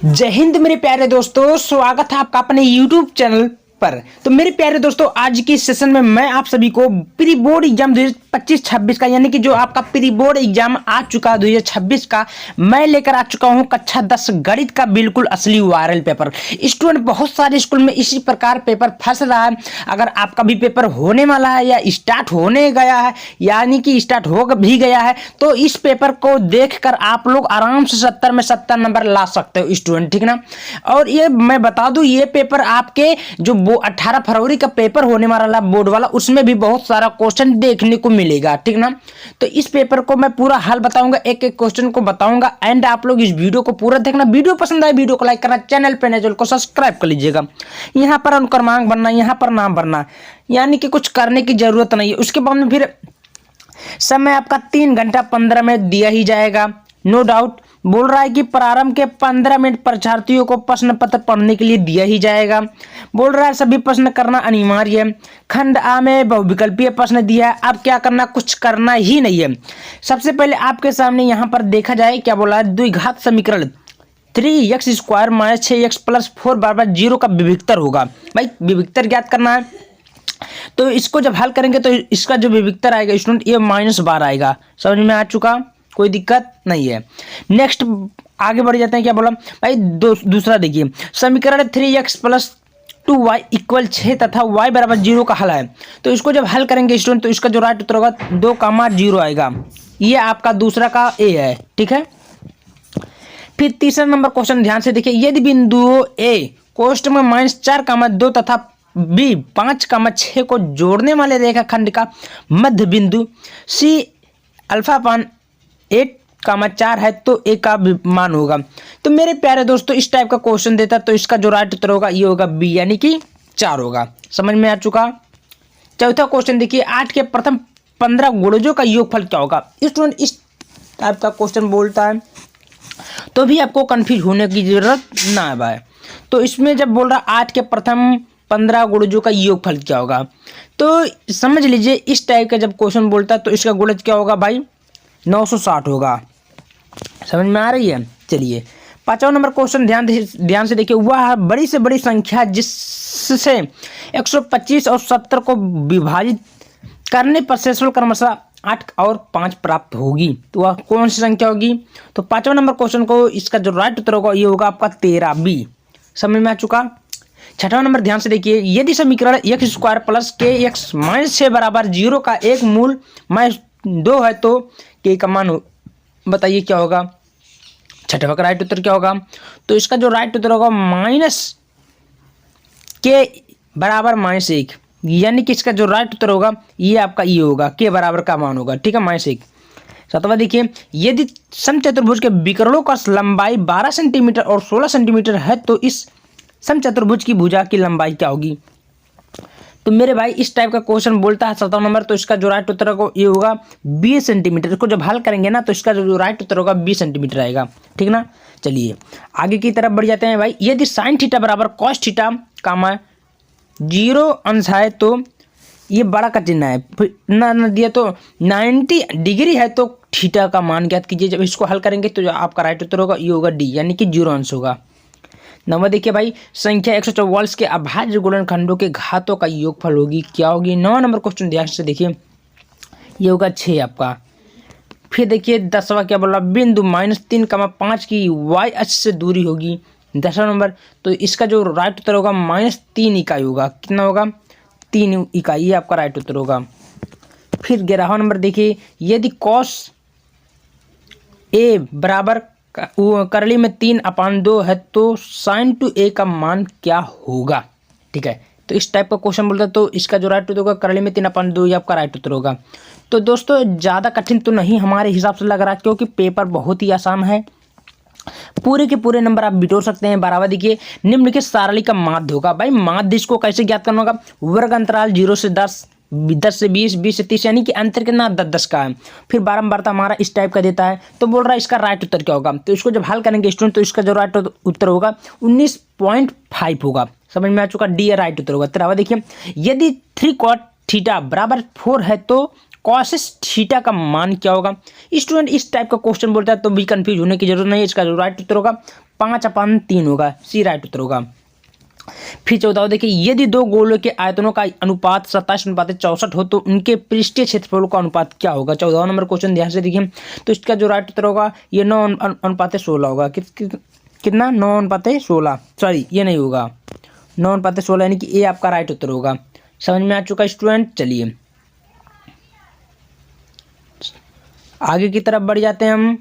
जय हिंद मेरे प्यारे दोस्तों, स्वागत है आपका अपने YouTube चैनल पर। तो मेरे प्यारे दोस्तों, आज की सेशन में मैं आप सभी को प्री बोर्ड एग्जाम 2025-26 का, यानी कि जो आपका प्री बोर्ड एग्जाम आ चुका 2026 का, मैं लेकर आ चुका हूं कक्षा 10 गणित का बिल्कुल असली वायरल पेपर। स्टूडेंट बहुत सारे स्कूल में इसी प्रकार पेपर फंस रहा है। अगर आपका भी पेपर होने वाला है या स्टार्ट होने गया है, यानी कि स्टार्ट हो भी गया है, तो इस पेपर को देखकर आप लोग आराम से 70 में 70 नंबर ला सकते हो स्टूडेंट, ठीक ना। और ये मैं बता दूं, ये पेपर आपके जो 18 फरवरी का पेपर होने वाला बोर्ड वाला, उसमें भी बहुत सारा क्वेश्चन देखने को मिलेगा, ठीक ना। तो इस पेपर को मैं पूरा हल बताऊंगा, एक एक क्वेश्चन को बताऊंगा, एंड आप लोग इस वीडियो को पूरा देखना। वीडियो पसंद आए वीडियो को लाइक करना, चैनल पे नए चैनल को सब्सक्राइब कर लीजिएगा। यहाँ पर अंक क्रमांक बनना, यहाँ पर नाम भरना, यानी कि कुछ करने की जरूरत नहीं है। उसके बाद में फिर समय आपका 3 घंटा 15 मिनट दिया ही जाएगा, नो डाउट। बोल रहा है कि प्रारंभ के 15 मिनट परीक्षार्थियों को प्रश्न पत्र पढ़ने के लिए दिया ही जाएगा। बोल रहा है सभी प्रश्न करना अनिवार्य है। खंड आ में बहुविकल्पीय प्रश्न दिया है, अब क्या करना, कुछ करना ही नहीं है। सबसे पहले आपके सामने यहाँ पर देखा जाए क्या बोला है, द्विघात समीकरण 3x² - 6x + 4 = 0 का विविक्तर होगा। भाई विविक्तर ज्ञात करना है, तो इसको जब हल करेंगे तो इसका जो विविक्तर आएगा स्टूडेंट, ये -12 आएगा। समझ में आ चुका, कोई दिक्कत नहीं है। नेक्स्ट आगे बढ़ जाते हैं। क्या बोला भाई, दूसरा देखिए, समीकरण 3x + 2y = 6 तथा y = 0 का हल है। तो इसको जब हल करेंगे स्टूडेंट, तो इसका जो राइट उत्तर होगा 2, 0 आएगा। ये आपका दूसरा का ए है, ठीक है। फिर तीसरा नंबर क्वेश्चन ध्यान से देखिए, यदि बिंदुओं ए कोष्ठ में -4, 2 तथा बी 5, 6 को जोड़ने वाले रेखाखंड का मध्य बिंदु सी अल्फा 8, 4 है, तो ए का मान होगा। तो मेरे प्यारे दोस्तों, इस टाइप का क्वेश्चन देता तो इसका जो राइट उत्तर होगा ये होगा बी, यानी कि 4 होगा। समझ में आ चुका। चौथा क्वेश्चन देखिए, 8 के प्रथम 15 गुणजों का योगफल क्या होगा। स्टूडेंट इस टाइप का क्वेश्चन बोलता है तो भी आपको कंफ्यूज होने की जरूरत ना है भाई। तो इसमें जब बोल रहा 8 के प्रथम 15 गुणजों का योगफल क्या होगा, तो समझ लीजिए इस टाइप का जब क्वेश्चन बोलता है तो इसका गुणज क्या होगा भाई, 960 होगा। समझ में आ रही है। चलिए पांचवा नंबर क्वेश्चन ध्यान से देखिए, वह बड़ी से बड़ी संख्या जिससे 125 और 70 को विभाजित करने पर शेषफल क्रमशः 8 और 5 प्राप्त होगी, तो वह कौन सी संख्या होगी। तो पांचवा नंबर क्वेश्चन को इसका जो राइट उत्तर होगा ये होगा आपका 13 बी। समझ में आ चुका। छठा नंबर ध्यान से देखिए, यदि समीकरण x² + kx - 6 = 0 का एक मूल -2 है, तो k का मान बताइए क्या होगा। छठवा का राइट उत्तर क्या होगा, तो इसका जो राइट उत्तर होगा -k = -1, यानी कि इसका जो राइट उत्तर होगा ये आपका ये होगा, k बराबर का मान होगा, ठीक है, -1। सातवां देखिए, यदि समचतुर्भुज के विकर्णों का लंबाई 12 सेंटीमीटर और 16 सेंटीमीटर है, तो इस समचतुर्भुज की भुजा की लंबाई क्या होगी। तो मेरे भाई इस टाइप का क्वेश्चन बोलता है 7वां नंबर, तो इसका जो राइट उत्तर होगा ये होगा 20 सेंटीमीटर। इसको जब हल करेंगे ना, तो इसका जो राइट उत्तर होगा 20 सेंटीमीटर आएगा, ठीक ना। चलिए आगे की तरफ बढ़ जाते हैं भाई। यदि sin θ = cos θ, 0 अंश है, तो ये बड़ा का चिन्ह है, ना दिया तो 90 डिग्री है, तो थीटा का मान ज्ञात कीजिए। जब इसको हल करेंगे तो जो आपका राइट उत्तर होगा ये होगा डी, यानी कि 0 अंश होगा। नंबर देखिए भाई, संख्या 144 के अभाज्य गुणनखंडों के घातों का योगफल होगी, क्या होगी। 9 नंबर क्वेश्चन ध्यान से देखिए, ये होगा 6 आपका। फिर देखिए 10वां क्या बोला, बिंदु -3, 5 की y अक्ष से दूरी होगी। 10वां नंबर, तो इसका जो राइट उत्तर होगा -3 इकाई होगा। कितना होगा, 3 इकाई, ये आपका राइट उत्तर होगा। फिर 11वां नंबर देखिए, यदि cos a बराबर करली में 3/2 है, तो sin 2a का मान क्या होगा, ठीक है। तो इस टाइप का क्वेश्चन बोलता है, तो इसका जो राइट उत्तर होगा करली में 3/2, ये आपका राइट उत्तर होगा। तो दोस्तों ज़्यादा कठिन तो नहीं हमारे हिसाब से लग रहा, क्योंकि पेपर बहुत ही आसान है, पूरे के पूरे नंबर आप बिटोर सकते हैं। 12वां देखिए, निम्नलिखित सारणी का माध्य होगा। भाई माध्य इसको कैसे ज्ञात करना होगा, वर्ग अंतराल 0 से 10, 10 से 20, 20 से 30, यानी कि अंतर कितना 10-10 का है। फिर बारंबारता हमारा इस टाइप का देता है, तो बोल रहा है इसका राइट उत्तर क्या होगा। तो इसको जब हल करेंगे स्टूडेंट, तो इसका जो राइट उत्तर होगा 19.5 होगा। समझ में आ चुका, डी राइट उत्तर होगा। 13वां देखिए, यदि 3 cot θ = 4 है, तो कॉसेस थीटा का मान क्या होगा। स्टूडेंट इस टाइप का क्वेश्चन बोलता है तो भी कंफ्यूज होने की जरूरत नहीं है। इसका जो राइट उत्तर होगा 5/3 होगा, सी राइट उत्तर होगा। फिर 14 देखिए, यदि दो गोलों के आयतनों का अनुपात 27:64 हो तो उनके पृष्ठीय क्षेत्रफलों का अनुपात क्या होगा। 14 नंबर क्वेश्चन ध्यान से देखिए। तो इसका जो राइट उत्तर होगा ये 9:16 होगा। कितना 9:16, सॉरी ये नहीं होगा, 9:16 यानी कि ये आपका राइट उत्तर होगा। समझ में आ चुका स्टूडेंट। चलिए आगे की तरफ बढ़ जाते हैं हम।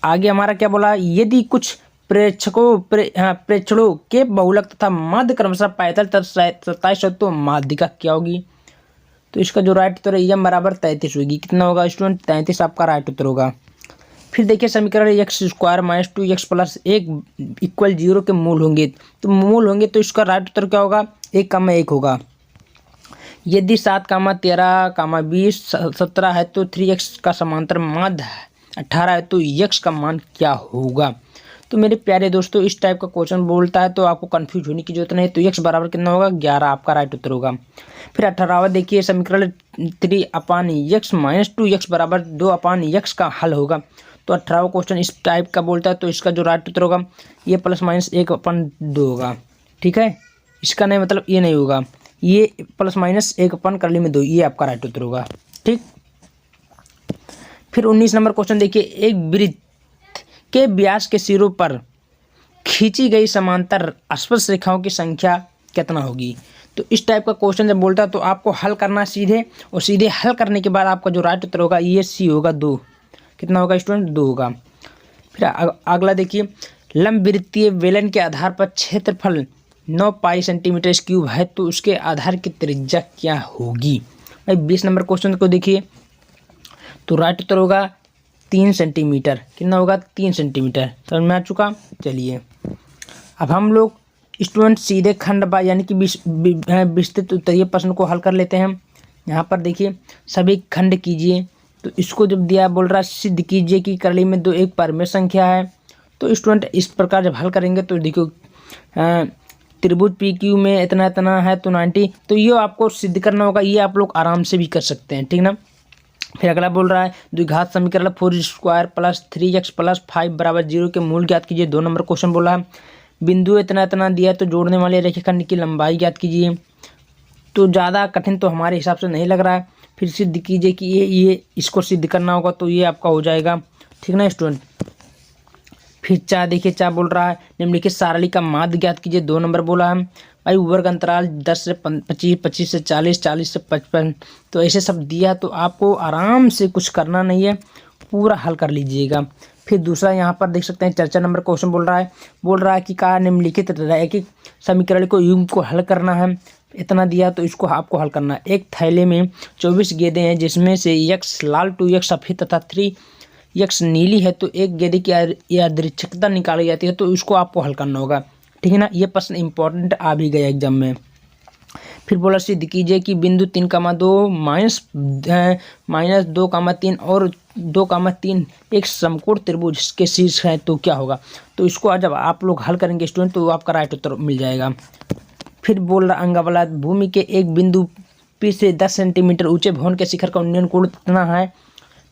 आगे हमारा क्या बोला, यदि कुछ प्रेक्षणों के बहुलक तथा माध्य क्रमशः 45 तथा 27 तो माध्यिका क्या होगी। तो इसका जो राइट उत्तर है एम बराबर 33 होगी। कितना होगा स्टूडेंट, 33 आपका राइट उत्तर होगा। फिर देखिए समीकरण x² - 2x + 1 = 0 के मूल होंगे। तो मूल होंगे तो इसका राइट उत्तर क्या होगा, 1,1 होगा। यदि 7, 13, 20, 17 है तो 3x का समांतर माध्य 18 है तो x का मान क्या होगा। तो मेरे प्यारे दोस्तों इस टाइप का क्वेश्चन बोलता है तो आपको कंफ्यूज होने की जरूरत नहीं। तो x बराबर कितना होगा, 11 आपका राइट उत्तर होगा। फिर 18वां देखिए समीकरण 3/x - 2x बराबर 2/x का हल होगा। तो 18वां क्वेश्चन इस टाइप का बोलता है तो इसका जो राइट उत्तर होगा ये ±1/2 होगा। ठीक है, इसका नहीं मतलब ये नहीं होगा, ये ±1/2 ये आपका राइट उत्तर होगा। ठीक। फिर 19 नंबर क्वेश्चन देखिए, एक वृत्त के व्यास के सिरों पर खींची गई समांतर स्पर्श रेखाओं की संख्या कितना होगी। तो इस टाइप का क्वेश्चन जब बोलता है तो आपको हल करना सीधे, और सीधे हल करने के बाद आपका जो राइट उत्तर होगा ये सी होगा, 2। कितना होगा स्टूडेंट, 2 होगा। फिर अगला देखिए, लंबवृत्तीय बेलन के आधार पर क्षेत्रफल 9 पाई सेंटीमीटर क्यूब है तो उसके आधार की त्रिज्या क्या होगी। भाई 20 नंबर क्वेश्चन को देखिए, तो राइट उत्तर होगा 3 सेंटीमीटर। कितना होगा, 3 सेंटीमीटर। समझ में आ चुका। चलिए अब हम लोग स्टूडेंट सीधे खंड बा यानी कि विस्तृत उत्तरीय प्रश्न को हल कर लेते हैं। यहाँ पर देखिए सभी खंड कीजिए। तो इसको जब दिया बोल रहा है सिद्ध कीजिए कि करली में 2 एक परमेय संख्या है। तो स्टूडेंट इस प्रकार जब हल करेंगे तो देखो त्रिभुज पी क्यू में इतना इतना है तो 90, तो ये आपको सिद्ध करना होगा। ये आप लोग आराम से भी कर सकते हैं, ठीक ना। फिर अगला बोल रहा है द्विघात समीकरण 4² + 3x + 5 = 0 के मूल ज्ञात कीजिए। 2 नंबर क्वेश्चन बोला है बिंदु इतना इतना दिया तो जोड़ने वाले रेखाखंड की लंबाई ज्ञात कीजिए। तो ज़्यादा कठिन तो हमारे हिसाब से नहीं लग रहा है। फिर सिद्ध कीजिए कि ये इसको सिद्ध करना होगा तो ये आपका हो जाएगा, ठीक ना स्टूडेंट। फिर चार देखिए, चार बोल रहा है निम्नलिखित सारणी का माध्य ज्ञात कीजिए। 2 नंबर बोला है भाई वर्ग अंतराल 10 से 25, 25 से 40, 40 से 55। तो ऐसे सब दिया तो आपको आराम से कुछ करना नहीं है, पूरा हल कर लीजिएगा। फिर दूसरा यहाँ पर देख सकते हैं चर्चा नंबर क्वेश्चन बोल रहा है कि का निम्नलिखित रैखिक समीकरण को युग्म को हल करना है। इतना दिया तो इसको आपको हल करना है। एक थैले में 24 गेंदें हैं जिसमें से x लाल 2x सफ़ेद तथा 3x नीली है तो एक गेंदे की यादृच्छिकता निकाली जाती है। तो इसको आपको हल करना होगा, ठीक है ना। ये प्रश्न इंपॉर्टेंट आ भी गया एग्जाम में। फिर बोला सिद्ध कीजिए कि बिंदु 3,2 -2,3 और 2,3 एक समकोण त्रिभुज के शीर्ष है तो क्या होगा। तो इसको जब आप लोग हल करेंगे स्टूडेंट तो आपका राइट उत्तर मिल जाएगा। फिर बोल रहा अंगावला भूमि के एक बिंदु P से 10 सेंटीमीटर ऊंचे भवन के शिखर का उन्नयन कोण कितना है।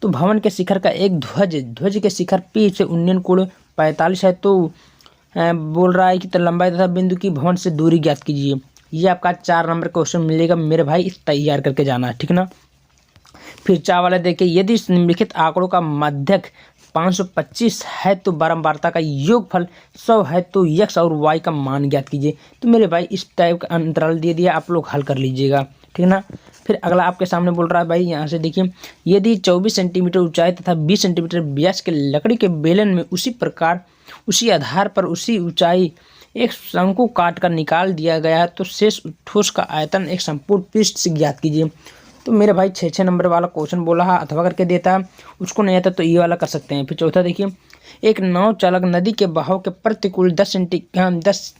तो भवन के शिखर का एक ध्वज के शिखर P से उन्नयन कोण 45 है। तो बोल रहा है कि लंबाई तथा बिंदु की भवन से दूरी ज्ञात कीजिए। ये आपका 4 नंबर क्वेश्चन मिलेगा मेरे भाई, तैयार करके जाना, ठीक ना। फिर 4 वाला देखिए, यदि निम्नलिखित आंकड़ों का माध्यक 525 है तो बारंबारता का योगफल 100 है तो x और y का मान ज्ञात कीजिए। तो मेरे भाई इस टाइप का अंतराल दे दिया, आप लोग हल कर लीजिएगा, ठीक ना। फिर अगला आपके सामने बोल रहा है भाई, यहाँ से देखिए, यदि 24 सेंटीमीटर ऊंचाई तथा 20 सेंटीमीटर व्यास के लकड़ी के बेलन में उसी प्रकार उसी आधार पर उसी ऊंचाई एक शंकु काट कर निकाल दिया गया है तो शेष ठोस का आयतन एक संपूर्ण पृष्ठ से ज्ञात कीजिए। तो मेरे भाई 6 नंबर वाला क्वेश्चन बोला है अथवा करके देता है, उसको नहीं आता तो ये वाला कर सकते हैं। फिर चौथा देखिए, एक नाव चालक नदी के बहाव के प्रतिकूल 10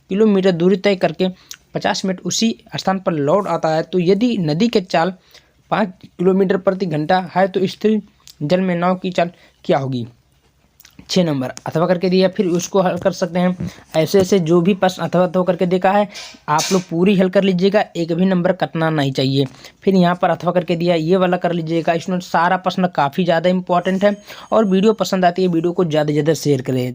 किलोमीटर दूरी तय करके 50 मिनट उसी स्थान पर लौट आता है। तो यदि नदी के चाल 5 किलोमीटर प्रति घंटा है तो स्थिर जल में नाव की चाल क्या होगी। 6 नंबर अथवा करके दिया, फिर उसको हल कर सकते हैं। ऐसे ऐसे जो भी प्रश्न अथवा अथवा करके देखा है आप लोग पूरी हल कर लीजिएगा, एक भी नंबर कटना नहीं चाहिए। फिर यहाँ पर अथवा करके दिया, ये वाला कर लीजिएगा। इसमें सारा प्रश्न काफ़ी ज़्यादा इंपॉर्टेंट है और वीडियो पसंद आती है वीडियो को ज़्यादा से ज़्यादा शेयर करें।